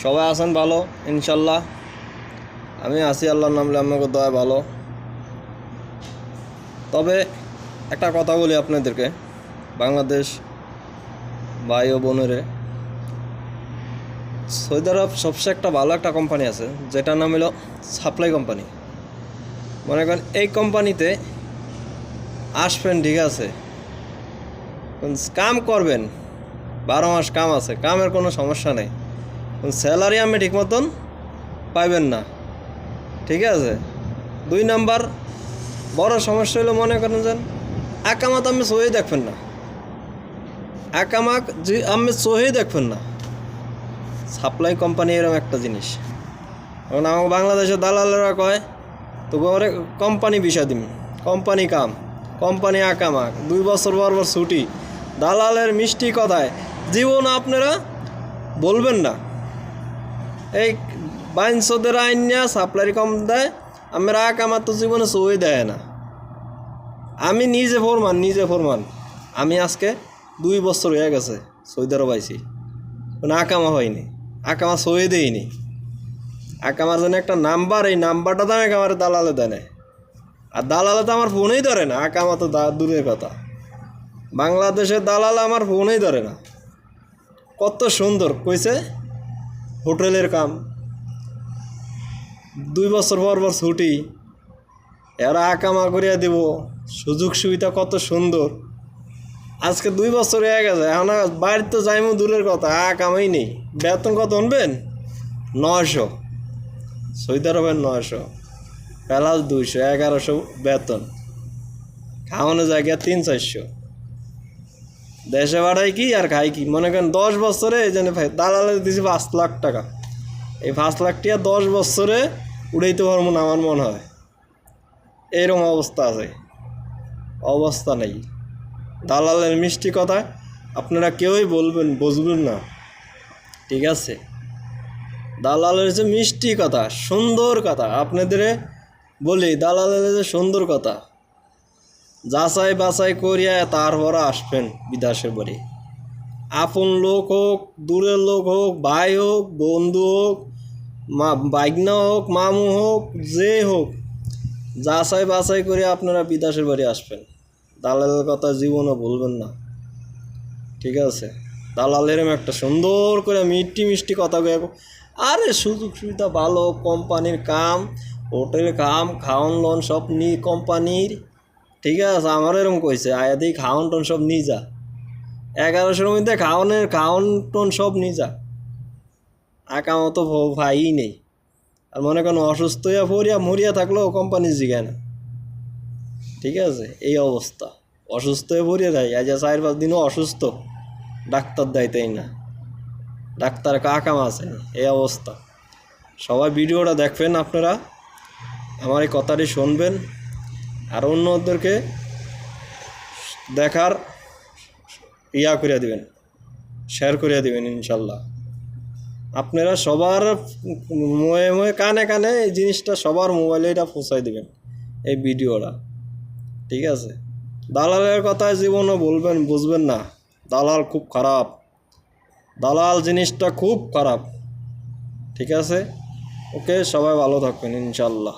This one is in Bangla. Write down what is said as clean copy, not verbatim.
সবাই আছেন ভালো ইনশাল্লাহ। আমি আছি আল্লাহর নামে, আমাকে দয়া ভালো। তবে একটা কথা বলি আপনাদেরকে, বাংলাদেশ ভাই ও বোনেরে, সৌদি আরব সবচেয়ে একটা ভালো একটা কোম্পানি আছে, যেটার নাম হলো সাপ্লাই কোম্পানি। মনে করেন এই কোম্পানিতে আসবেন, ঠিক আছে, কাম করবেন, 12 মাস কাম আছে, কামের কোনো সমস্যা নেই, স্যালারি আমি ঠিক মতন পাইবেন না, ঠিক আছে। 2 নাম্বার বড় সমস্যা হলো, মনে করেন যে আকামাত আমি সহি দেখবেন না, আকামাক যে আমি সহি দেখবেন না। সাপ্লাই কোম্পানি এরকম একটা জিনিস। এখন আমার বাংলাদেশের দালালেরা কয় তো ঘরে কোম্পানি বিষয় দিন, কোম্পানি কাম, কোম্পানি আকামাক, 2 বছর পর ছুটি। দালালের মিষ্টি কথায় জীবন আপনারা বলবেন না। এই বাইনসদের আইন নিয়ে সাপ্লাই কম দেয়, আমরা আকামাত তো জীবনে সই দেয় না। আমি নিজে ফরমান আমি আজকে 2 বছর হয়ে গেছে সৌদি আরব আইছি, কোনো আকামা হয়নি, আকামা সই দেয়নি। আকামার জন্য একটা নাম্বার, এই নাম্বারটা তো আমি আমার দালালে দেয় না, আর দালালে তো আমার ফোনেই ধরে না। আকামা তো দূরের কথা, বাংলাদেশের দালাল আমার ফোনেই ধরে না। কত সুন্দর কইছে হোটেলের কাম, 2 বছর পর ছুটি, এরা আকামা করিয়া দিব, সুযোগ সুবিধা কত সুন্দর। আজকে 2 বছর হয়ে গেছে, এখন বাড়িতে তো যাইমু দূরের কথা, আকামাই নেই। বেতন কত আনবেন? 900, সৌদি আরবের 900 প্লাস 200, 1100 বেতন। খাওয়ানো জায়গা 300-400। দেশে বাড়াই কি আর খাই কি? মনে করেন 10 বছরে এই জন্য ভাই দালালে দিয়েছি 5 লাখ টাকা। এই 5 লাখ টাকা 10 বছরে উড়াইতে পারবো না আমার মনে হয়। এরকম অবস্থা আছে, অবস্থা নেই। দালালের মিষ্টি কথা আপনারা কেউই বুঝবেন না, ঠিক আছে। দালালের যে মিষ্টি কথা, সুন্দর কথা, আপনাদের বলি দালালের যে সুন্দর কথা, যাচাই বাছাই করিয়া তারপর আসবেন বিদেশের বাড়ি। আপন লোক হোক, দূরের লোক হোক, ভাই হোক, বন্ধু হোক, বাইগনা হোক, মামু হোক, যে হোক, যাচাই বাছাই করে আপনারা বিদেশের বাড়ি আসবেন। দালালের কথা জীবনও ভুলবেন না, ঠিক আছে। দালালের একটা সুন্দর করে মিষ্টি কথা কয়ে, আরে সুযোগ সুবিধা ভালো, কোম্পানির কাম, হোটেল কাম, খাওয়ান লোন সব কোম্পানির, ঠিক আছে। আমার এরকম কইছে আয়া দিই খাওয়ান টোন সব নিয়ে যা, 1100-র মধ্যে খাওয়ান টোন সব নিয়ে যা। আঁকা মতো ভাই নেই। আর মনে করেন অসুস্থ হইয়া মরিয়া থাকলেও কোম্পানি জিগায় না, ঠিক আছে। এই অবস্থা, অসুস্থ হয়ে পড়িয়ে দেয়, আজ 4-5 দিনও অসুস্থ, ডাক্তার দেয় তাই না, ডাক্তার কাকাম আছে, এই অবস্থা। সবাই ভিডিওটা দেখবেন, আপনারা আমার এই কথাটি শুনবেন, আর অন্যদেরকে দেখার করিয়া দিবেন, শেয়ার করিয়া দিবেন ইনশাল্লাহ। আপনারা সবার ময়ে কানে কানে এই জিনিসটা সবার মোবাইলে এটা পৌঁছাই দিবেন, এই ভিডিওটা, ঠিক আছে। দালালের কথায় জীবনও বুঝবেন না। দালাল খুব খারাপ, দালাল জিনিসটা খুব খারাপ, ঠিক আছে। ওকে, সবাই ভালো থাকবেন ইনশাল্লাহ।